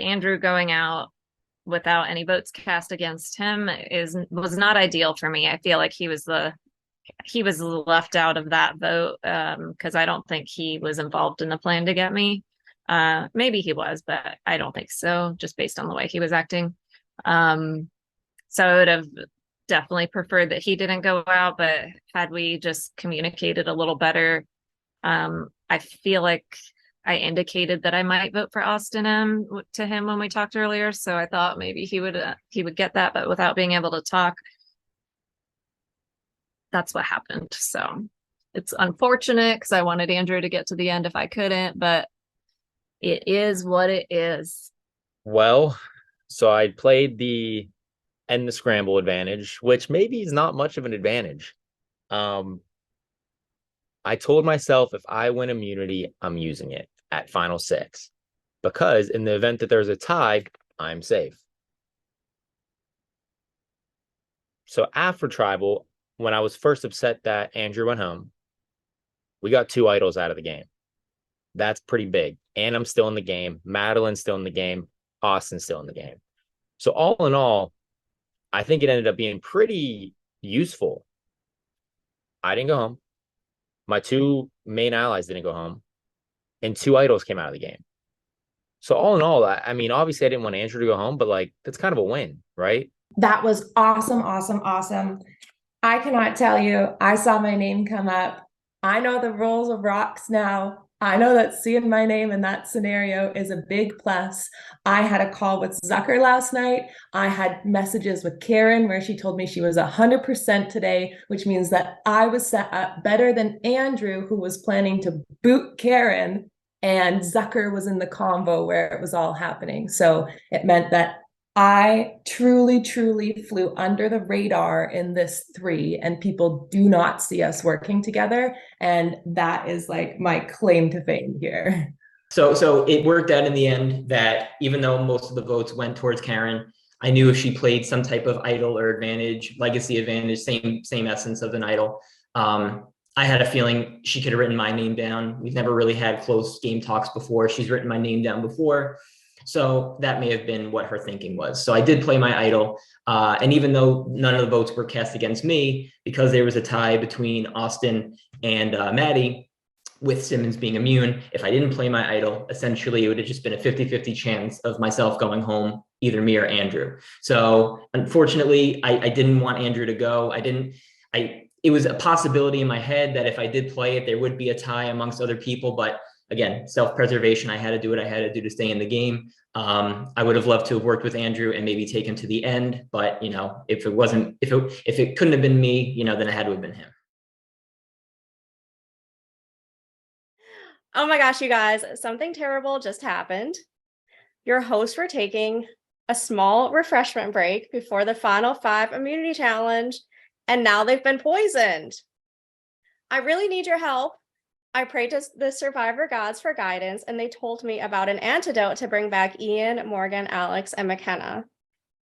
Andrew going out without any votes cast against him was not ideal for me. I feel like he was left out of that vote because I don't think he was involved in the plan to get me. Maybe he was, but I don't think so, just based on the way he was acting. So I would have definitely preferred that he didn't go out, but had we just communicated a little better, I feel like I indicated that I might vote for Austin to him when we talked earlier. So I thought maybe he would get that, but without being able to talk, that's what happened. So it's unfortunate because I wanted Andrew to get to the end if I couldn't, but it is what it is. Well, so I played the end the scramble advantage, which maybe is not much of an advantage. I told myself if I win immunity, I'm using it at final 6 because in the event that there's a tie, I'm safe. So after tribal, when I was first upset that Andrew went home, we got 2 idols out of the game. That's pretty big. And I'm still in the game. Madeline's still in the game. Austin's still in the game. So all in all, I think it ended up being pretty useful. I didn't go home. My 2 main allies didn't go home. And 2 idols came out of the game. So all in all, I mean, obviously I didn't want Andrew to go home, but like that's kind of a win, right? That was awesome, awesome, awesome. I cannot tell you, I saw my name come up. I know the rules of rocks now. I know that seeing my name in that scenario is a big plus. I had a call with Zucker last night. I had messages with Karen where she told me she was 100% today, which means that I was set up better than Andrew, who was planning to boot Karen, and Zucker was in the convo where it was all happening. So it meant that I truly, truly flew under the radar in this 3, and people do not see us working together. And that is like my claim to fame here. So it worked out in the end that even though most of the votes went towards Karen, I knew if she played some type of idol or advantage, legacy advantage, same essence of an idol, I had a feeling she could have written my name down. We've never really had close game talks before. She's written my name down before. So that may have been what her thinking was. So I did play my idol. And even though none of the votes were cast against me, because there was a tie between Austin and Maddie, with Simmons being immune, if I didn't play my idol, essentially it would have just been a 50-50 chance of myself going home, either me or Andrew. So unfortunately, I didn't want Andrew to go. It was a possibility in my head that if I did play it, there would be a tie amongst other people, but again, self-preservation, I had to do what I had to do to stay in the game. I would have loved to have worked with Andrew and maybe take him to the end, but you know, if it couldn't have been me, you know, then it had to have been him. Oh my gosh, you guys, something terrible just happened. Your hosts were taking a small refreshment break before the final 5 immunity challenge, and now they've been poisoned. I really need your help. I prayed to the survivor gods for guidance, and they told me about an antidote to bring back Ian, Morgan, Alex, and McKenna.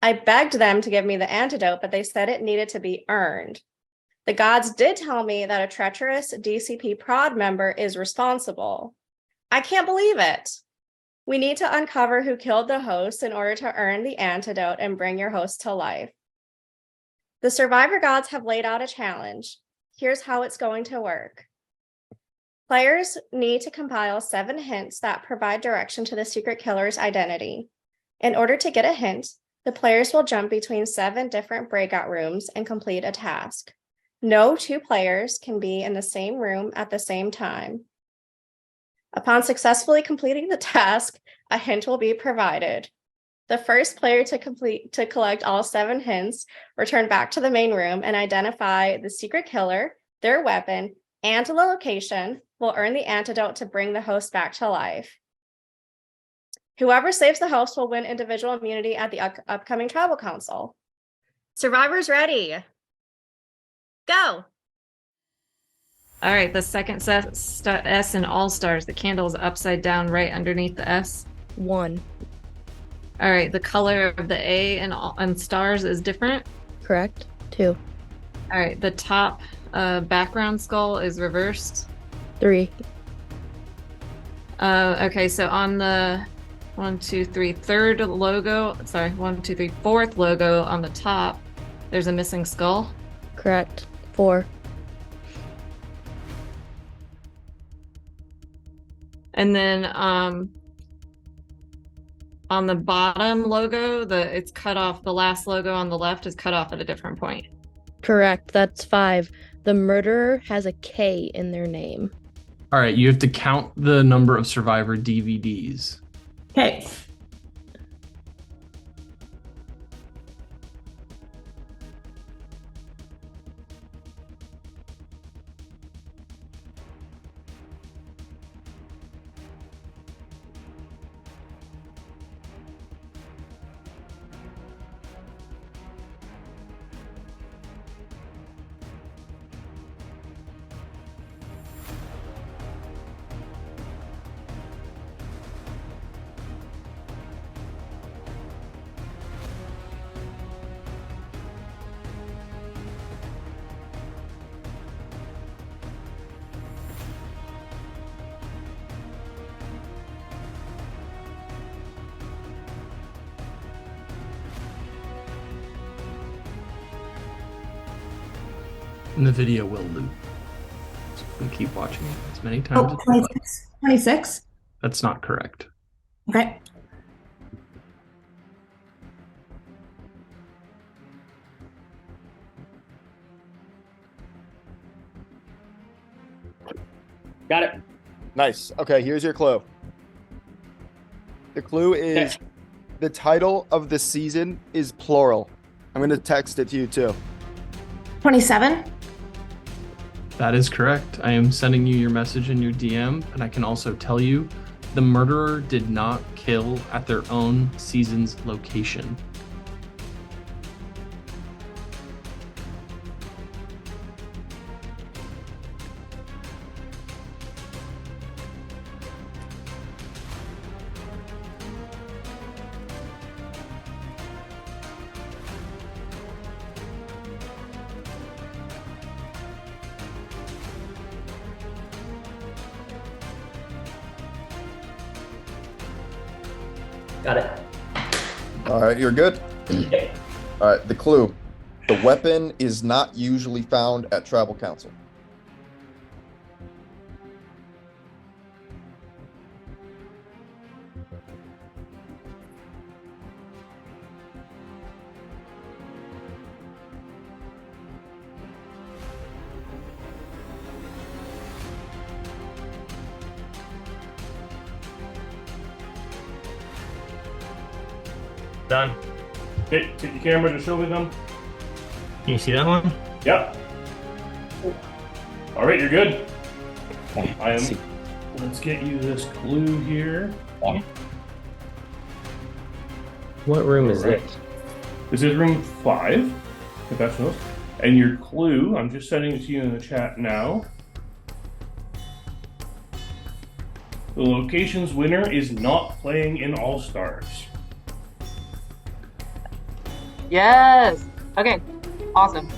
I begged them to give me the antidote, but they said it needed to be earned. The gods did tell me that a treacherous DCP prod member is responsible. I can't believe it. We need to uncover who killed the host in order to earn the antidote and bring your host to life. The survivor gods have laid out a challenge. Here's how it's going to work. Players need to compile 7 hints that provide direction to the secret killer's identity. In order to get a hint, the players will jump between 7 different breakout rooms and complete a task. No 2 players can be in the same room at the same time. Upon successfully completing the task, a hint will be provided. The first player to collect all 7 hints, return back to the main room and identify the secret killer, their weapon, and the location will earn the antidote to bring the host back to life. Whoever saves the host will win individual immunity at the upcoming tribal council. Survivors ready? Go! All right, the second S in All Stars, the candle is upside down right underneath the S. 1. All right, the color of the A and stars is different. Correct. 2. All right, the top background skull is reversed. 3. Okay, so on the 1, 2, 3, third logo. Sorry, 1, 2, 3, fourth logo on the top. There's a missing skull. Correct. 4. And then on the bottom logo, it's cut off. The last logo on the left is cut off at a different point. Correct. That's 5. The murderer has a K in their name. All right, you have to count the number of Survivor DVDs. Okay. And the video will loop. So you can keep watching it as many times Oh, as you like. 26. 26. That's not correct. Okay. Got it. Nice. Okay, here's your clue. The clue is the title of the season is plural. I'm going to text it to you too. 27. That is correct. I am sending you your message in your DM, and I can also tell you the murderer did not kill at their own season's location. Got it. All right, you're good? Yep. All right, the clue. The weapon is not usually found at tribal council. Done. Okay, take your camera to show me them. Can you see that one? Yep. All right, you're good. Okay, I am. see. Let's get you this clue here. What room is Alright. it? This is room 5, confessionals. And your clue, I'm just sending it to you in the chat now. The location's winner is not playing in All Stars. Yes. Okay. Awesome.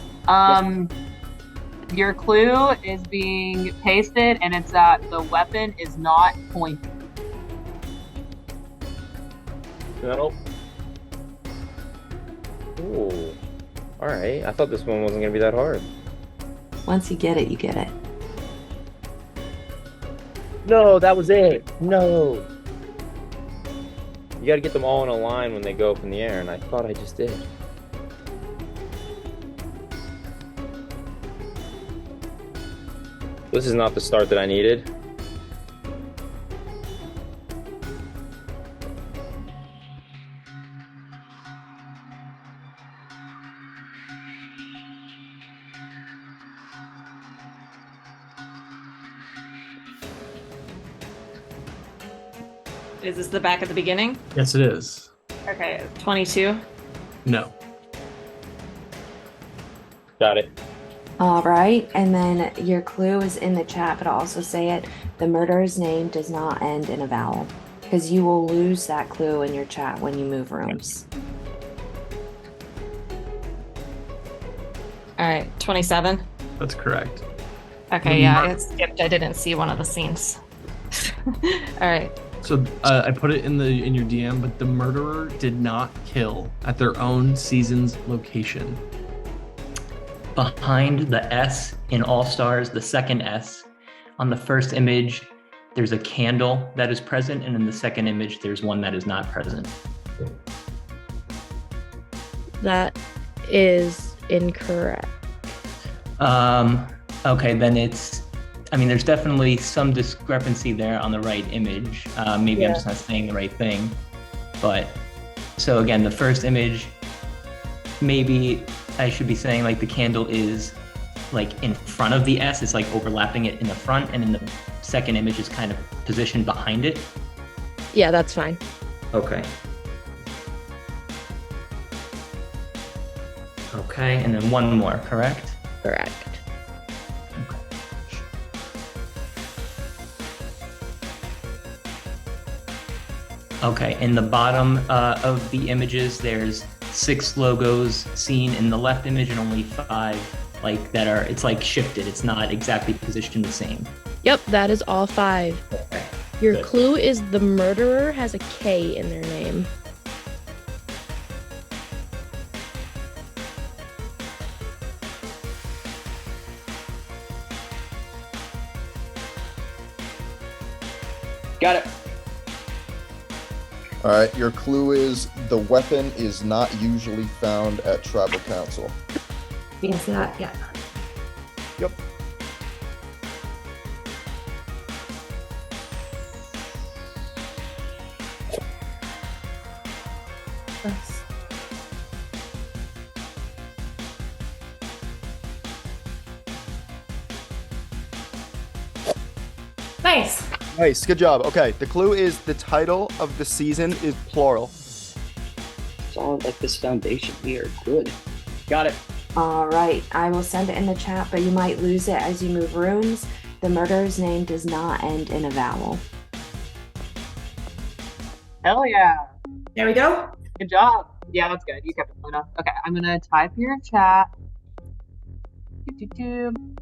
Your clue is being pasted, and it's that the weapon is not pointed. No. Ooh. All right. I thought this one wasn't gonna be that hard. Once you get it, you get it. No, that was it. No. You gotta get them all in a line when they go up in the air, and I thought I just did. This is not the start that I needed. Is this the back at the beginning? Yes, it is. Okay, 22. No. Got it. All right, and then your clue is in the chat, but I'll also say it. The murderer's name does not end in a vowel, because you will lose that clue in your chat when you move rooms. All right, 27. That's correct. Okay, yeah, it skipped. I didn't see one of the scenes. All right, So I put it in your DM, but the murderer did not kill at their own season's location. Behind the S in All Stars, the second S, on the first image, there's a candle that is present, and in the second image, there's one that is not present. That is incorrect. Okay, then there's definitely some discrepancy there on the right image. Maybe I'm just not saying the right thing. But, so again, the first image, maybe I should be saying like the candle is like in front of the S, it's like overlapping it in the front, and in the second image is kind of positioned behind it. Yeah, that's fine. Okay. Okay, and then one more, correct? Correct. Okay, in the bottom of the images, there's 6 logos seen in the left image and only 5 it's like shifted. It's not exactly positioned the same. Yep, that is all 5. Okay. Your Good. clue is the murderer has a K in their name. Got it. All right, your clue is the weapon is not usually found at tribal council. We answer that, yeah. Yep. Nice. Nice, good job. Okay, the clue is the title of the season is plural. It's all like this foundation. We are good. Got it. All right, I will send it in the chat, but you might lose it as you move rooms. The murderer's name does not end in a vowel. Hell yeah. There we go. Good job. Yeah, that's good. You kept it enough. Okay, I'm gonna type your chat.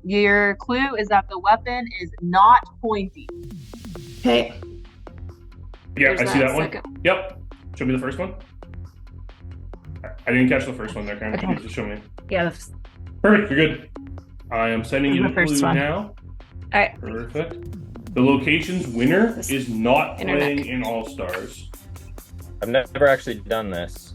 Your clue is that the weapon is not pointy. Okay. Yeah, There's I see that that one. second. Yep. Show me the first one. I didn't catch the first one there, Karen. Can you Okay. just show me? Yeah. Perfect, you're good. I am sending you The the first clue one. now. All right. Perfect. The location's winner This is not internet. playing in All Stars. I've never actually done this.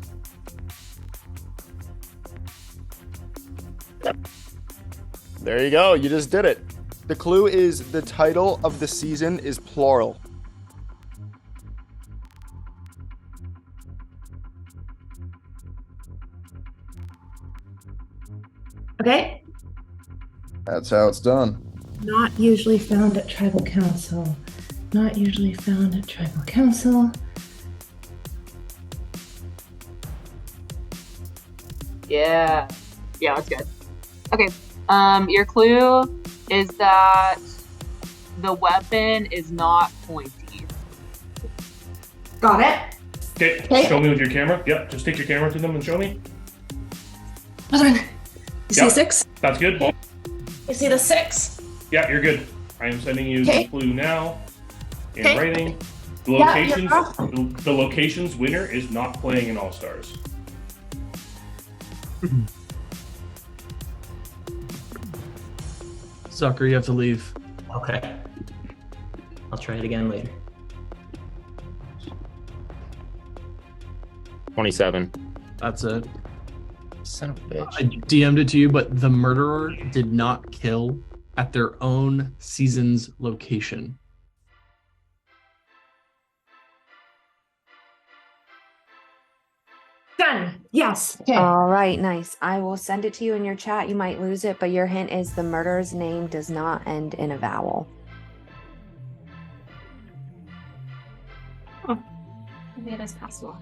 There you go, you just did it. The clue is the title of the season is plural. Okay. That's how it's done. Not usually found at tribal council. Not usually found at tribal council. Yeah. Yeah, that's good. Okay. Your clue is that the weapon is not pointy. Got it. Okay, Okay. show me with your camera. Yep, just take your camera to them and show me. Hold on. You see Yep. 6? That's good. You see the 6? Yeah, you're good. I am sending you Okay. the clue now in Okay. writing. The Yeah, location's, you're the location's winner is not playing in All Stars. Zucker, you have to leave. Okay. I'll try it again later. 27. That's it. Son of a bitch. I DM'd it to you, but the murderer did not kill at their own season's location. Done. Yes. Okay. All right, nice. I will send it to you in your chat. You might lose it, but your hint is the murderer's name does not end in a vowel. Maybe it is possible.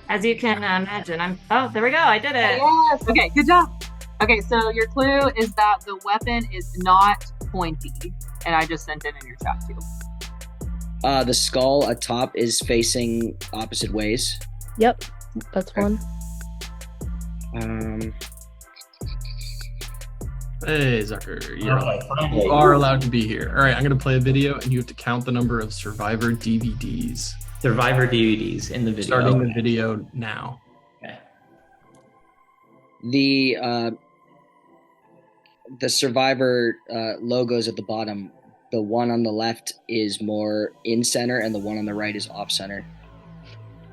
As you can imagine, oh, there we go. I did it. Yes. Okay, good job. Okay, so your clue is that the weapon is not pointy. And I just sent it in your chat too. The skull atop is facing opposite ways. Yep, that's one. Hey, Zucker, you finally. are allowed to be here. All right, I'm going to play a video, and you have to count the number of Survivor DVDs. Survivor DVDs in the video. Starting the video now. Okay. The Survivor logos at the bottom. The one on the left is more in center, and the one on the right is off center.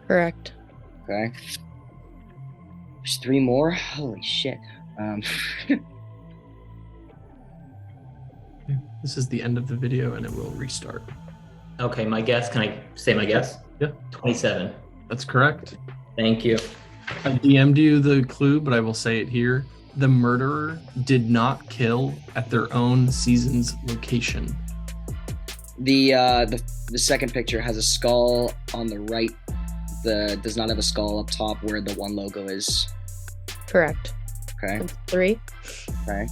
Correct. Okay. There's 3 more. Holy shit. This is the end of the video, and it will restart. Okay, my guess. Can I say my guess? Yeah. 27. That's correct. Thank you. I DM'd you the clue, but I will say it here. The murderer did not kill at their own season's location. The second picture has a skull on the right. Does not have a skull up top where the one logo is. Correct. Okay. That's 3. Okay.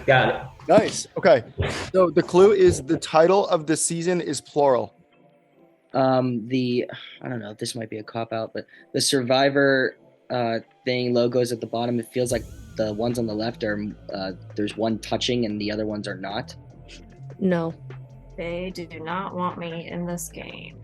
Got it. Nice. Okay. So the clue is the title of the season is plural. I don't know if this might be a cop out, but the Survivor thing logos at the bottom, it feels like the ones on the left are there's one touching and the other ones are not. No. They do not want me in this game.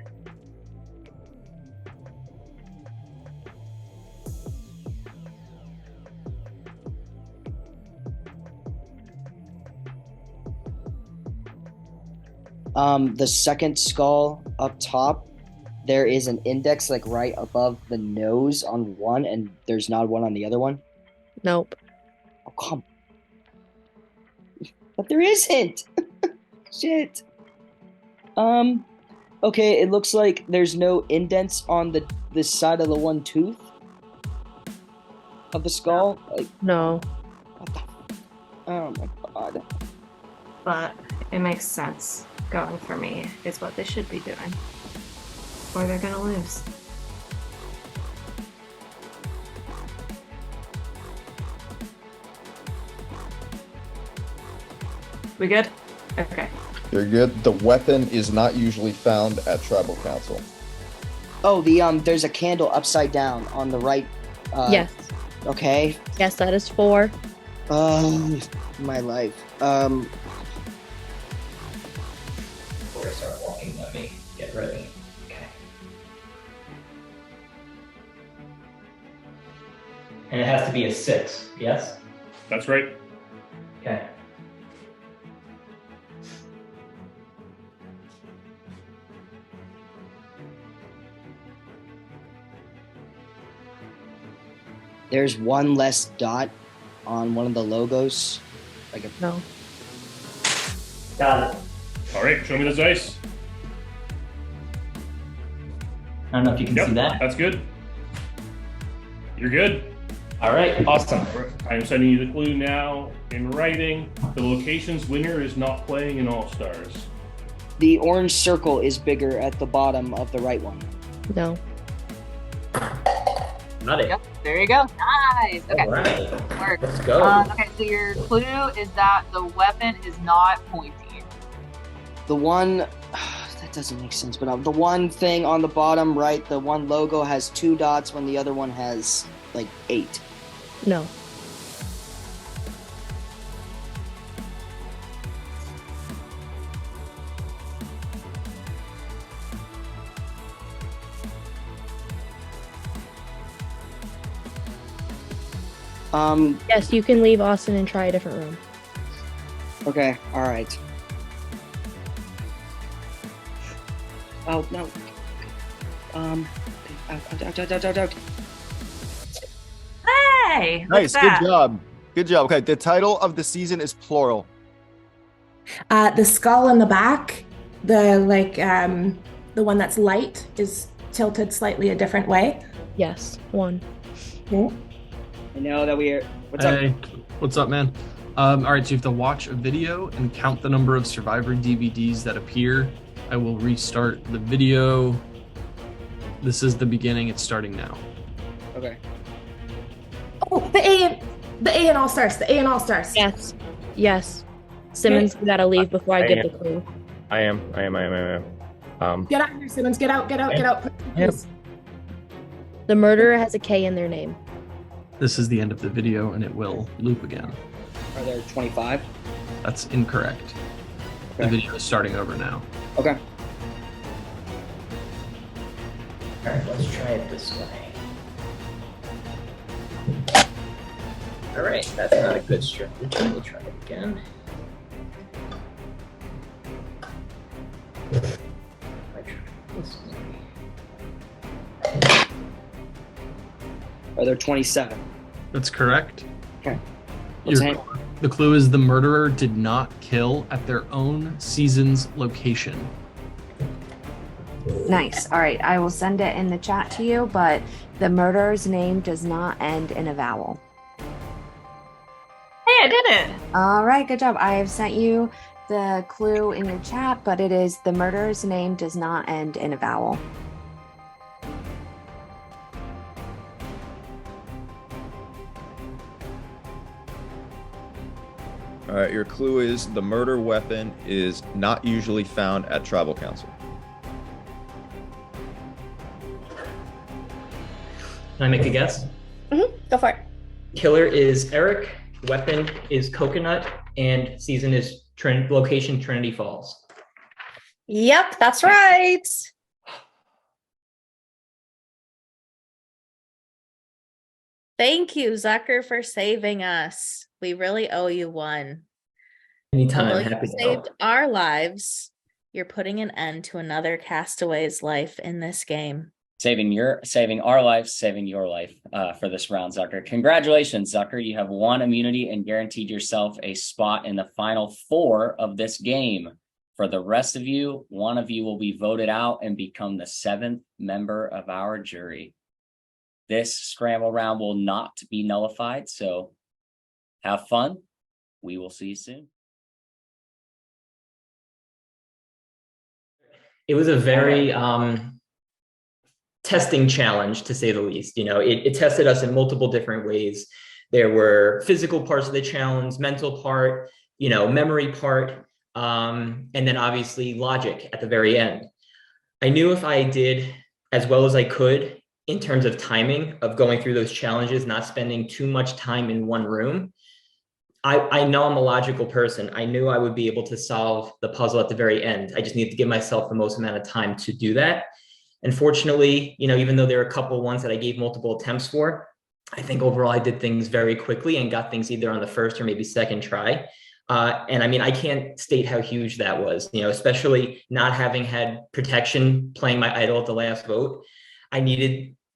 The second skull up top, there is an index like right above the nose on one, and there's not one on the other one. Nope. Oh, come. But there isn't. Shit. Okay, it looks like there's no indents on this side of the one tooth of the skull. Like, No. what the? Oh my god. But it makes sense. Going for me is what they should be doing. Or they're gonna lose. We good? Okay. You're good. The weapon is not usually found at Tribal Council. Oh, there's a candle upside down on the right. Yes. Okay. Yes, that is 4. My life. Before I start walking, let me get ready. Okay. And it has to be a 6, yes? That's right. Okay. There's one less dot on one of the logos. Like a No. Got it. All right, show me the dice. I don't know if you can see that. That's good. You're good. All right, awesome. I'm sending you the clue now in writing. The location's winner is not playing in All Stars. The orange circle is bigger at the bottom of the right one. No. Not it. Yep, there you go. Nice. Okay. All right. Work. Let's go. Okay, so your clue is that the weapon is not pointy. The one that doesn't make sense, but the one thing on the bottom right, the one logo has 2 dots when the other one has like 8. No. Yes, you can leave Austin and try a different room. Okay, all right. Oh no. Out. Hey! look Nice. at Good that. job. Good job. Okay. The title of the season is plural. The skull in the back, the one that's light, is tilted slightly a different way. Yes, 1. Okay. I know that we're. What's Hey, up? what's up, man? All right, so you have to watch a video and count the number of Survivor DVDs that appear. I will restart the video. This is the beginning. It's starting now. Okay. Oh, the A and All Stars. The A and All Stars. Yes. Yes. Simmons, you gotta leave before I give am. the clue. I am. Get out of here, Simmons. Get out. Please. The murderer has a K in their name. This is the end of the video and it will loop again. Are there 25? That's incorrect. The Okay. video is starting over now. Okay. All right, let's try it this way. All right, that's not a good strategy. We'll try it again. I try this way. Are there 27? That's correct. Okay. Let's hang. The clue is the murderer did not kill at their own season's location. Nice. All right. I will send it in the chat to you, but the murderer's name does not end in a vowel. Hey, I did it. All right. Good job. I have sent you the clue in your chat, but it is the murderer's name does not end in a vowel. All right, your clue is the murder weapon is not usually found at tribal council. Can I make a guess? Go for it. Killer is Erik, weapon is coconut, and season is location Trinity Falls. Yep, that's right. Thank you, Zucker, for saving us. We really owe you one. Anytime, Although happy you to help. saved our lives, you're putting an end to another Castaway's life in this game. Saving our life, saving your life for this round, Zucker. Congratulations, Zucker. You have won immunity and guaranteed yourself a spot in the final 4 of this game. For the rest of you, one of you will be voted out and become the 7th member of our jury. This scramble round will not be nullified, so have fun. We will see you soon. It was a very testing challenge, to say the least. You know, it tested us in multiple different ways. There were physical parts of the challenge, mental part, you know, memory part, and then obviously logic at the very end. I knew if I did as well as I could in terms of timing of going through those challenges, not spending too much time in one room, I know I'm a logical person. I knew I would be able to solve the puzzle at the very end. I just needed to give myself the most amount of time to do that. Unfortunately, you know, even though there are a couple ones that I gave multiple attempts for, I think overall I did things very quickly and got things either on the first or maybe second try. And I mean, I can't state how huge that was, you know, especially not having had protection playing my idol at the last vote.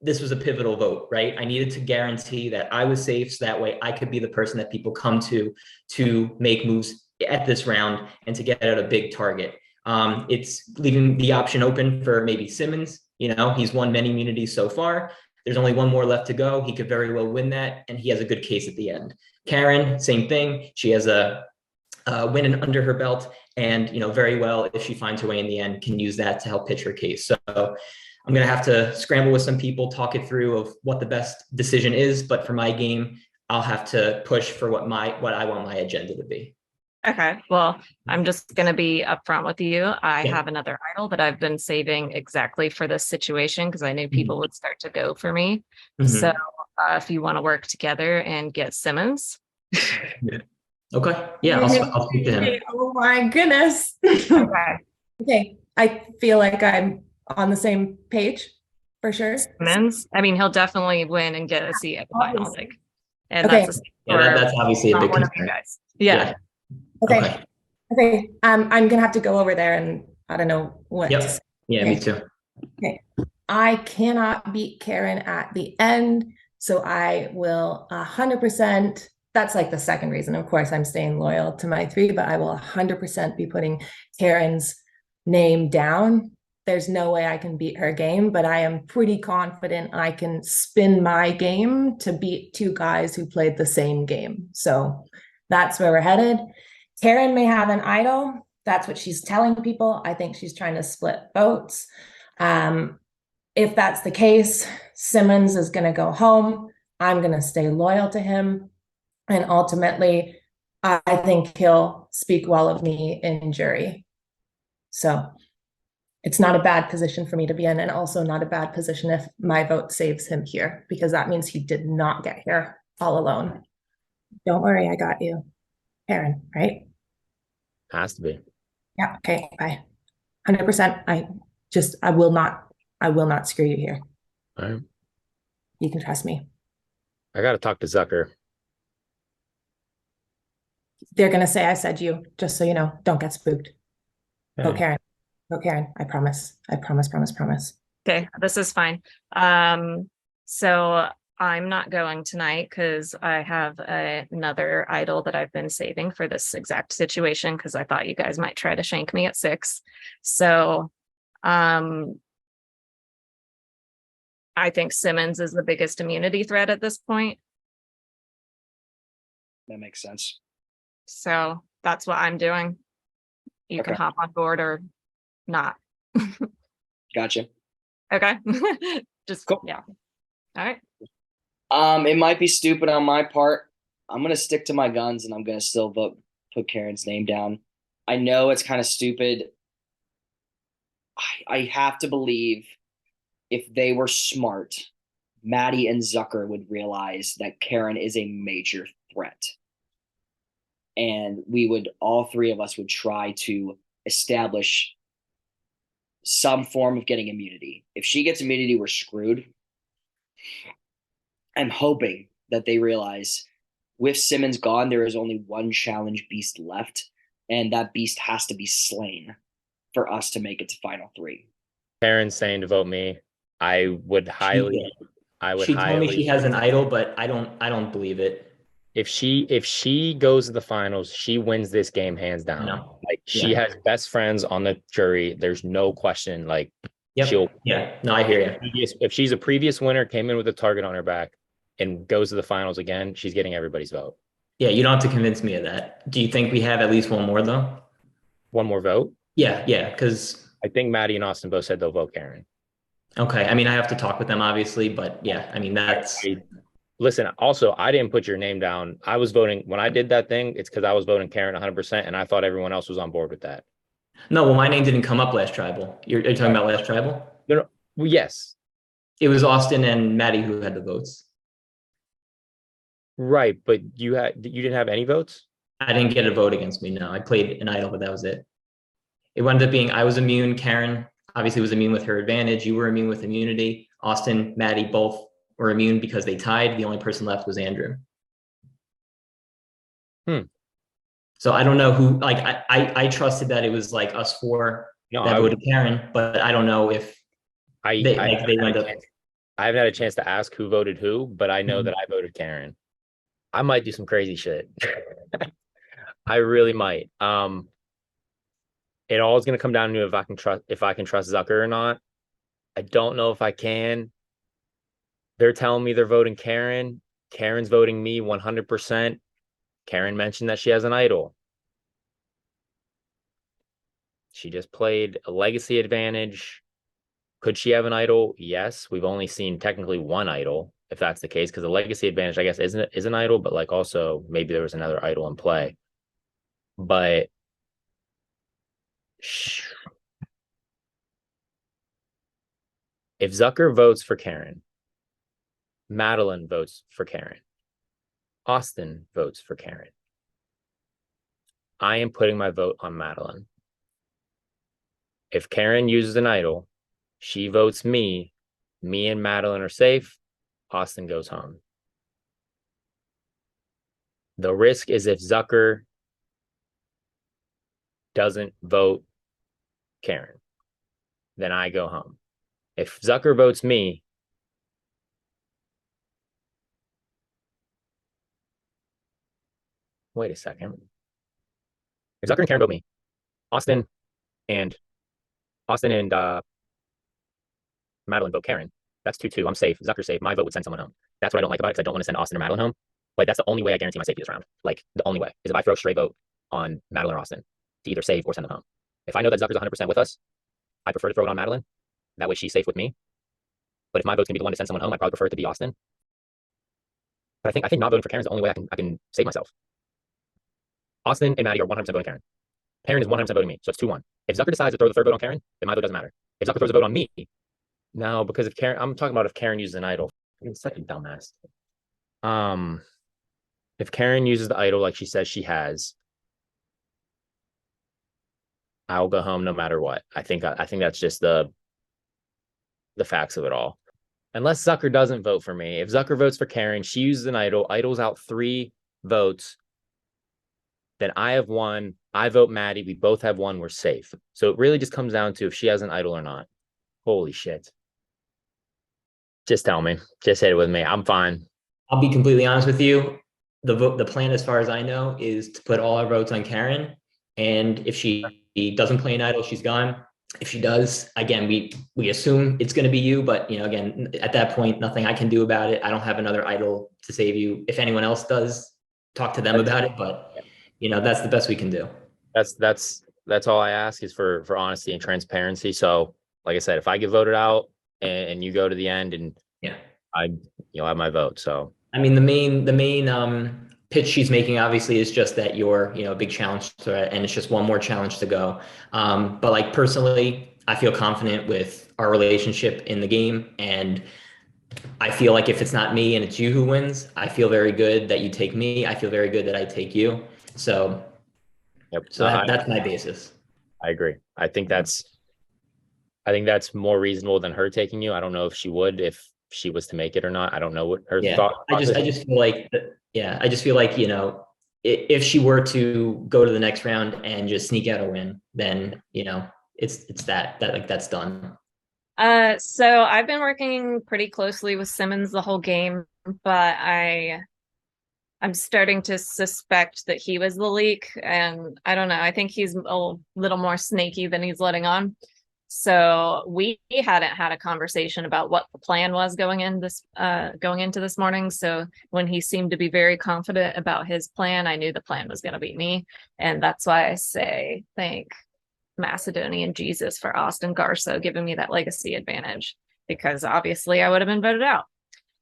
This was a pivotal vote, right? I needed to guarantee that I was safe so that way I could be the person that people come to make moves at this round and to get at a big target. It's leaving the option open for maybe Simmons. You know, he's won many immunities so far. There's only one more left to go. He could very well win that, and he has a good case at the end. Karen, same thing. She has a win under her belt, and, you know, very well, if she finds her way in the end, can use that to help pitch her case. So I'm going to have to scramble with some people, talk it through of what the best decision is. But for my game, I'll have to push for what I want my agenda to be. Okay. Well, I'm just going to be upfront with you. I have another idol that I've been saving exactly for this situation because I knew people would start to go for me. So if you want to work together and get Simmons. Okay. Yeah, I'll speak to him. Oh my goodness. Okay. I feel like I'm on the same page for sure. Simmons. I mean, he'll definitely win and get a seat at the final. Like, and Okay. That's obviously a big one of you concern. guys. Yeah. Okay. Okay. I'm gonna have to go over there and I don't know what. Yep. to say. Yeah, me too. Okay. I cannot beat Karen at the end, so I will 100%. That's like the second reason. Of course, I'm staying loyal to my 3, but I will 100% be putting Karen's name down. There's no way I can beat her game, but I am pretty confident I can spin my game to beat 2 guys who played the same game. So that's where we're headed. Karen may have an idol. That's what she's telling people. I think she's trying to split votes. If that's the case, Simmons is going to go home. I'm going to stay loyal to him. And ultimately, I think he'll speak well of me in jury. So it's not a bad position for me to be in, and also not a bad position if my vote saves him here, because that means he did not get here all alone. Don't worry, I got you. Karen, right? Has to be. Yeah, okay, bye. 100%. I will not screw you here. All right. You can trust me. I got to talk to Zucker. They're going to say I said you, just so you know. Don't get spooked. Okay. Go Karen. Go Karen. I promise. I promise. Okay, this is fine. So I'm not going tonight because I have another idol that I've been saving for this exact situation because I thought you guys might try to shank me at 6. So I think Simmons is the biggest immunity threat at this point. That makes sense. So that's what I'm doing. You can hop on board or not. Gotcha. Okay. Just cool. Yeah. All right. It might be stupid on my part. I'm gonna stick to my guns and I'm gonna still put Karen's name down. I know it's kind of stupid. I have to believe if they were smart, Maddie and Zucker would realize that Karen is a major threat. And all three of us would try to establish some form of getting immunity. If she gets immunity, we're screwed. I'm hoping that they realize with Simmons gone, there is only one challenge beast left, and that beast has to be slain for us to make it to final 3. Karen's saying to vote me. I would highly. She told me she has an idol, but I don't believe it. If she goes to the finals, she wins this game hands down. No. Like she has best friends on the jury. There's no question. Like she'll. Yeah. No, I hear you. If she's a previous winner, came in with a target on her back, and goes to the finals again, she's getting everybody's vote. Yeah, you don't have to convince me of that. Do you think we have at least one more though? One more vote? Yeah, because I think Maddie and Austin both said they'll vote Karen. Okay, I mean I have to talk with them obviously, but yeah, I mean that's. Listen, also, I didn't put your name down. I was voting when I did that thing. It's because I was voting Karen 100%, and I thought everyone else was on board with that. No, well, my name didn't come up last tribal. You're talking about last tribal? No, well, yes. It was Austin and Maddie who had the votes. Right, but you didn't have any votes? I didn't get a vote against me, no. I played an idol, but that was it. It wound up being I was immune. Karen obviously was immune with her advantage. You were immune with immunity. Austin, Maddie, both were immune because they tied. The only person left was Andrew. So I don't know who, like, I trusted that it was like us 4 that voted Karen, but I don't know if I haven't had a chance to ask who voted who, but I know that I voted Karen. I might do some crazy shit. I really might. It all is going to come down to if I can trust Zucker or not. I don't know if I can. They're telling me they're voting Karen. Karen's voting me 100%. Karen mentioned that she has an idol. She just played a legacy advantage. Could she have an idol? Yes. We've only seen technically one idol, if that's the case, because the legacy advantage, I guess, is an idol, but like also maybe there was another idol in play. But if Zucker votes for Karen, Madeline votes for Karen, Austin votes for Karen, I am putting my vote on Madeline. If Karen uses an idol, she votes me and Madeline are safe, Austin goes home. The risk is if Zucker doesn't vote Karen, then I go home. If Zucker votes me, wait a second. If Zucker and Karen vote me, Austin and Madeline vote Karen, that's 2-2. I'm safe. Zucker's safe. My vote would send someone home. That's what I don't like about it, because I don't want to send Austin or Madeline home. Like, that's the only way I guarantee my safety this round. Like, the only way is if I throw a straight vote on Madeline or Austin to either save or send them home. If I know that Zucker's 100% with us, I prefer to throw it on Madeline. That way she's safe with me. But if my vote's gonna be the one to send someone home, I probably prefer it to be Austin. But I think not voting for Karen is the only way I can save myself. Austin and Maddie are 100% voting Karen. Karen is 100% voting me, so it's 2-1. If Zucker decides to throw the third vote on Karen, then my vote doesn't matter. If Zucker throws a vote on me, no, because if Karen, I'm talking about if Karen uses an idol. I'm such a dumbass. If Karen uses the idol like she says she has, I'll go home no matter what. I think that's just the facts of it all. Unless Zucker doesn't vote for me. If Zucker votes for Karen, she uses an idol, idol's out 3 votes, then I have 1. I vote Maddie. We both have 1. We're safe. So it really just comes down to if she has an idol or not. Holy shit. Just tell me. Just hit it with me. I'm fine. I'll be completely honest with you. The plan, as far as I know, is to put all our votes on Karen. And if she doesn't play an idol, she's gone. If she does, again, we assume it's going to be you. But, again, at that point, nothing I can do about it. I don't have another idol to save you. If anyone else does, talk to them about it. But, that's the best we can do. That's all I ask is for honesty and transparency. So, like I said, if I get voted out and you go to the end and you'll have my vote. So I mean, the main pitch she's making obviously is just that you're a big challenge threat, and it's just one more challenge to go. But like personally, I feel confident with our relationship in the game, and I feel like if it's not me and it's you who wins, I feel very good that you take me. I feel very good that I take you. So that's my basis. I agree. I think that's more reasonable than her taking you. I don't know if she would, if she was to make it or not. I don't know what her thought. I just feel like, if she were to go to the next round and just sneak out a win, then, it's that's done. So I've been working pretty closely with Simmons the whole game, but I'm starting to suspect that he was the leak, and I don't know. I think he's a little more snaky than he's letting on. So we hadn't had a conversation about what the plan was going into this morning. So when he seemed to be very confident about his plan, I knew the plan was going to be me. And that's why I say thank Macedonian Jesus for Austin Garsow giving me that legacy advantage, because obviously I would have been voted out.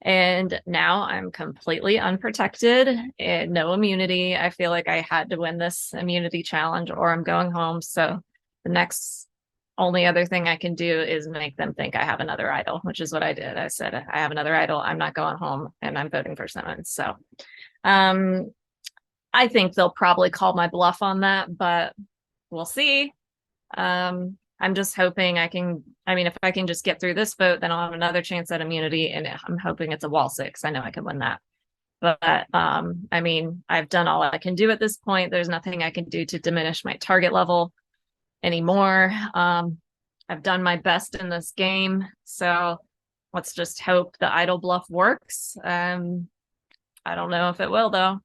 And now I'm completely unprotected and no immunity. I feel like I had to win this immunity challenge or I'm going home. So the next only other thing I can do is make them think I have another idol, which is what I did. I said, I have another idol. I'm not going home, and I'm voting for Simmons. So I think they'll probably call my bluff on that, but we'll see. I'm just hoping if I can just get through this vote, then I'll have another chance at immunity, and I'm hoping it's a wall 6. I know I can win that. But I've done all I can do at this point. There's nothing I can do to diminish my target level anymore. I've done my best in this game, so let's just hope the idol bluff works. I don't know if it will, though.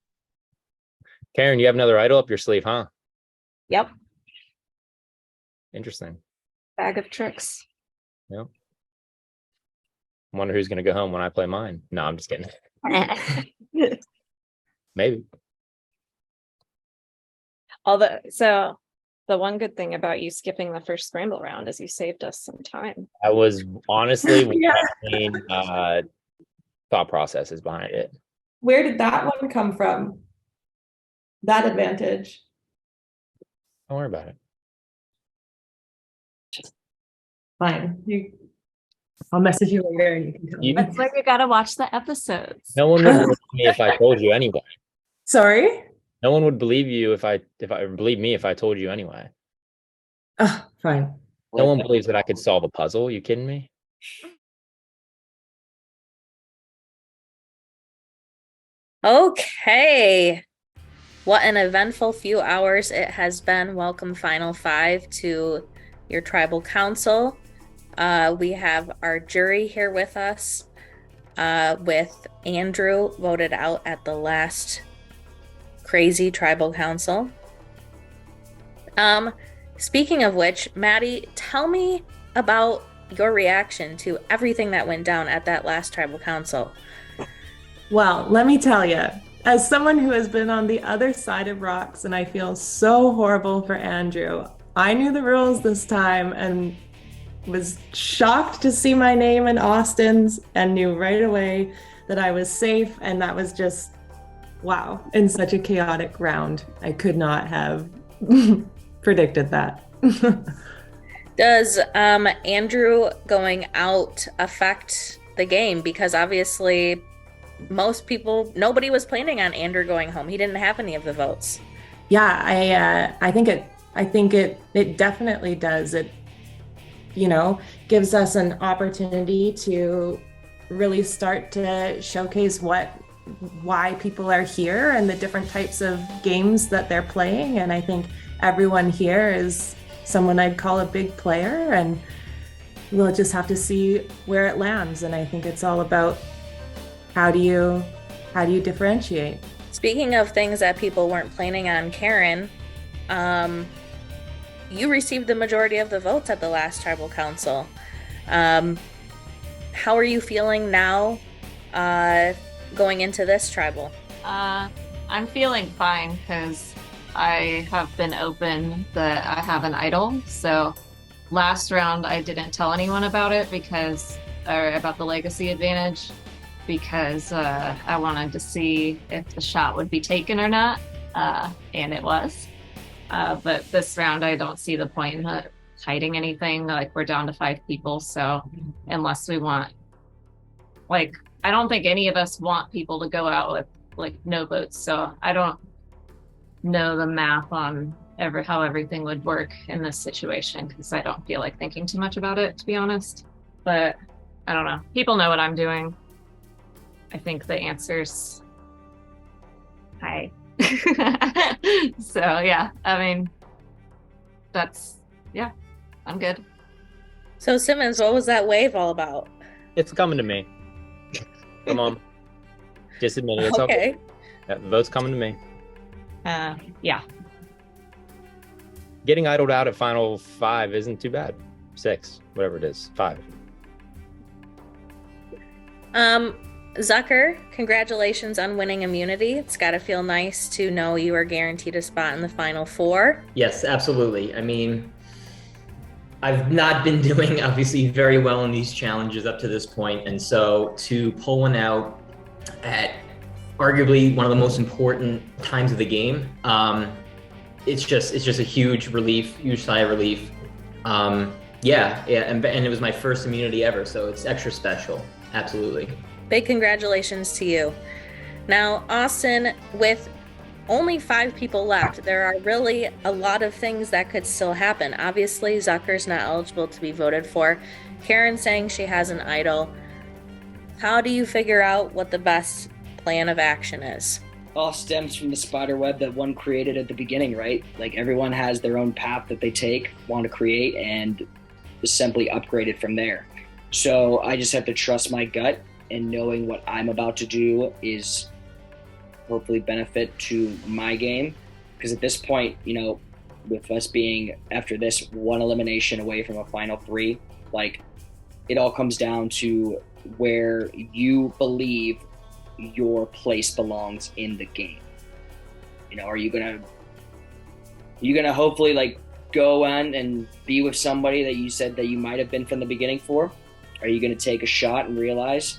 Karen, you have another idol up your sleeve, huh? Yep. Interesting. Bag of tricks. Yep. I wonder who's going to go home when I play mine. No, I'm just kidding. Maybe. The one good thing about you skipping the first scramble round is you saved us some time. That was honestly main thought processes behind it. Where did that one come from? That advantage. Don't worry about it. Fine. I'll message you later and you can tell me. That's why you gotta watch the episodes. No one would believe me if I told you anyway. Sorry? No one would believe you if I believe me if I told you anyway. Oh, fine. No one believes that I could solve a puzzle. You kidding me? Okay. What an eventful few hours it has been. Welcome, Final 5, to your tribal council. We have our jury here with us, with Andrew voted out at the last crazy tribal council. Speaking of which, Maddie, tell me about your reaction to everything that went down at that last tribal council. Well, let me tell you, as someone who has been on the other side of rocks, and I feel so horrible for Andrew, I knew the rules this time and was shocked to see my name in Austin's and knew right away that I was safe, and that was just Wow. In such a chaotic round, I could not have predicted that. Does Andrew going out affect the game? Because obviously nobody was planning on Andrew going home. He didn't have any of the votes. Yeah, I think it definitely does. It, gives us an opportunity to really start to showcase why people are here and the different types of games that they're playing. And I think everyone here is someone I'd call a big player, and we'll just have to see where it lands. And I think it's all about how do you differentiate. Speaking of things that people weren't planning on, Karen, you received the majority of the votes at the last tribal council. How are you feeling now going into this tribal? I'm feeling fine because I have been open that I have an idol. So last round I didn't tell anyone about it about the legacy advantage because I wanted to see if the shot would be taken or not, and it was. But this round I don't see the point in hiding anything. Like, we're down to 5 people, so unless we want, I don't think any of us want people to go out with no votes. So I don't know the math on how everything would work in this situation because I don't feel like thinking too much about it, to be honest. But I don't know. People know what I'm doing. I think the answer's hi. So yeah, I mean, I'm good. So Simmons, what was that wave all about? It's coming to me. Come on. Just admit it. It's okay. The vote's coming to me. Yeah. Getting idled out at final 5 isn't too bad. 6, whatever it is, 5. Zucker, congratulations on winning immunity. It's got to feel nice to know you are guaranteed a spot in the final 4. Yes, absolutely. I mean, I've not been doing obviously very well in these challenges up to this point, and so to pull one out at arguably one of the most important times of the game, it's just a huge sigh of relief. And it was my first immunity ever, so it's extra special. Absolutely. Big congratulations to you. Now, Austin, with only 5 people left, there are really a lot of things that could still happen. Obviously, Zucker's not eligible to be voted for. Karen's saying she has an idol. How do you figure out what the best plan of action is? All stems from the spider web that one created at the beginning, right? Like, everyone has their own path that they want to create, and simply upgrade it from there. So I just have to trust my gut, and knowing what I'm about to do is hopefully benefit to my game. Because at this point, with us being, after this, 1 elimination away from a final 3, it all comes down to where you believe your place belongs in the game. Are you gonna hopefully go on and be with somebody that you said that you might have been from the beginning for? Are you gonna take a shot and realize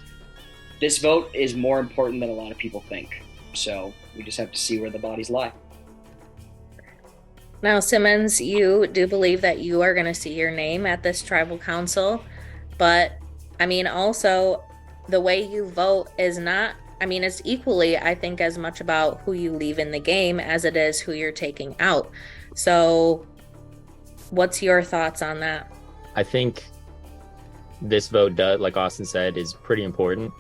this vote is more important than a lot of people think? So we just have to see where the bodies lie. Now, Simmons, you do believe that you are going to see your name at this tribal council, but also the way you vote is not, it's equally, I think, as much about who you leave in the game as it is who you're taking out. So what's your thoughts on that? I think this vote does, like Austin said, is pretty important.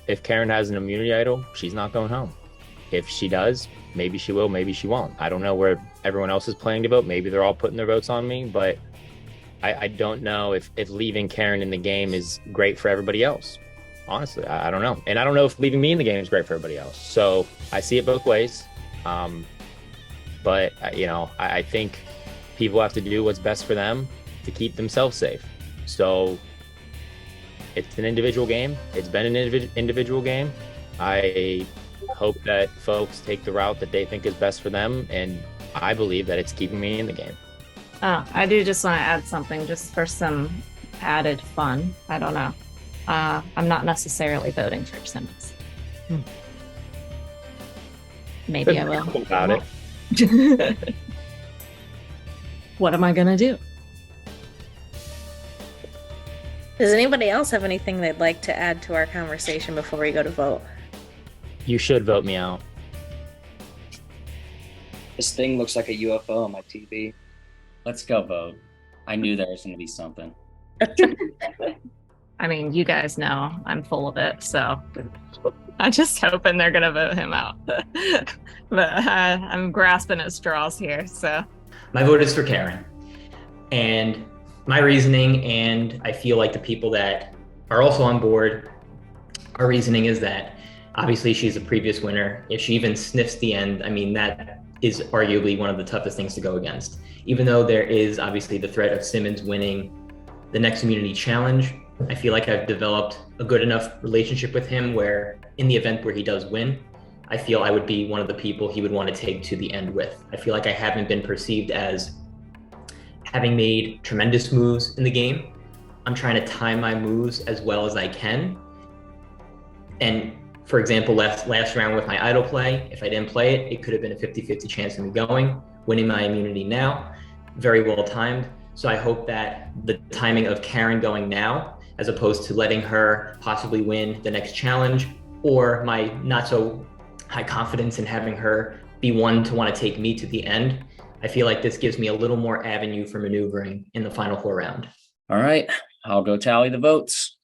If Karen has an immunity idol, she's not going home. If she does, maybe she will, maybe she won't. I don't know where everyone else is planning to vote. Maybe they're all putting their votes on me, but I don't know if leaving Karen in the game is great for everybody else. Honestly, I don't know. And I don't know if leaving me in the game is great for everybody else. So I see it both ways. But I think people have to do what's best for them to keep themselves safe. So it's an individual game. It's been an individual game. I hope that folks take the route that they think is best for them, and I believe that it's keeping me in the game. Oh, I do just want to add something just for some added fun. I don't know. I'm not necessarily voting for Simmons. Maybe I will. About it. What am I gonna do? Does anybody else have anything they'd like to add to our conversation before we go to vote? You should vote me out. This thing looks like a UFO on my TV. Let's go vote. I knew there was going to be something. I mean, you guys know I'm full of it, so I'm just hoping they're gonna vote him out. But I'm grasping at straws here, so. My vote is for Karen. And my reasoning, and I feel like the people that are also on board, our reasoning is that obviously she's a previous winner. If she even sniffs the end, I mean, that is arguably one of the toughest things to go against. Even though there is obviously the threat of Simmons winning the next immunity challenge, I feel like I've developed a good enough relationship with him where in the event where he does win, I feel I would be one of the people he would want to take to the end with. I feel like I haven't been perceived as having made tremendous moves in the game. I'm trying to time my moves as well as I can. And for example, last round with my idol play, if I didn't play it, it could have been a 50-50 chance of me winning my immunity now, very well timed. So I hope that the timing of Karen going now, as opposed to letting her possibly win the next challenge, or my not so high confidence in having her be one to want to take me to the end, I feel like this gives me a little more avenue for maneuvering in the final 4 round. All right, I'll go tally the votes.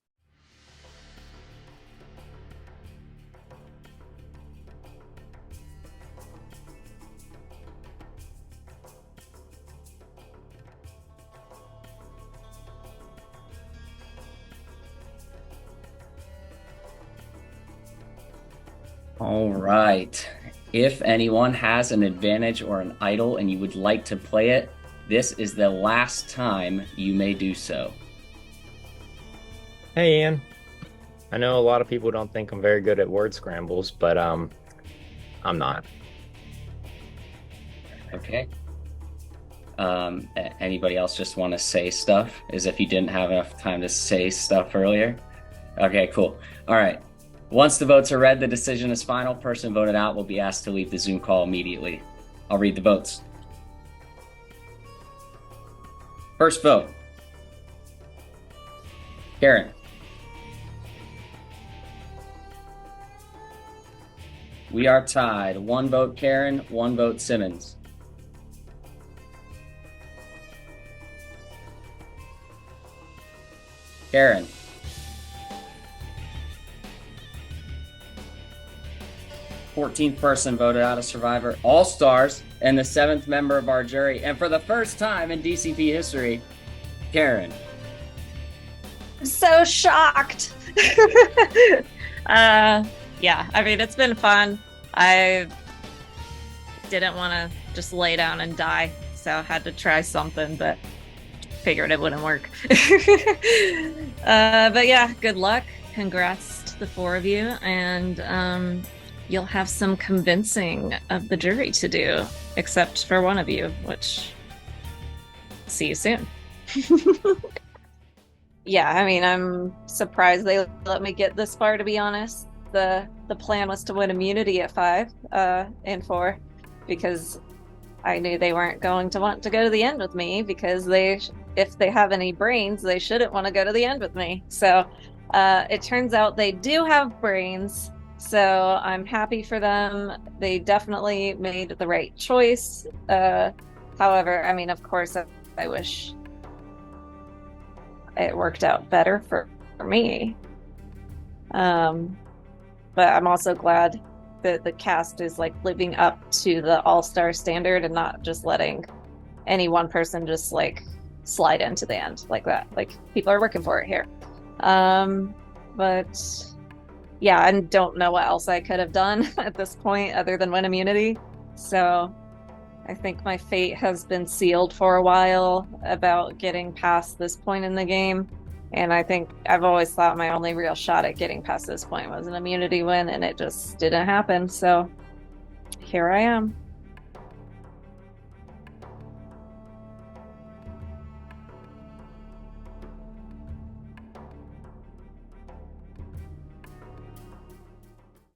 All right. If anyone has an advantage or an idol and you would like to play it, this is the last time you may do so. Hey, Ian. I know a lot of people don't think I'm very good at word scrambles, but I'm not. Okay. Anybody else just want to say stuff as if you didn't have enough time to say stuff earlier? Okay, cool. All right. Once the votes are read, the decision is final. Person voted out will be asked to leave the Zoom call immediately. I'll read the votes. First vote. Karen. We are tied. 1 vote Karen, 1 vote Simmons. Karen. 14th person voted out of Survivor All-Stars and the 7th member of our jury. And for the first time in DCP history, Karen. I'm so shocked. Yeah, I mean, it's been fun. I didn't want to just lay down and die, so I had to try something, but figured it wouldn't work. But yeah, good luck. Congrats to the 4 of you, and you'll have some convincing of the jury to do, except for one of you, which see you soon. Yeah, I mean, I'm surprised they let me get this far, to be honest. The plan was to win immunity at 5 and 4, because I knew they weren't going to want to go to the end with me, because if they have any brains, they shouldn't want to go to the end with me. So it turns out they do have brains, so I'm happy for them. They definitely made the right choice. However, I mean, of course, I wish it worked out better for me. But I'm also glad that the cast is like living up to the all-star standard and not just letting any one person just like slide into the end like that. Like, people are working for it here. But yeah, I don't know what else I could have done at this point other than win immunity. So I think my fate has been sealed for a while about getting past this point in the game. And I think I've always thought my only real shot at getting past this point was an immunity win, and it just didn't happen. So here I am.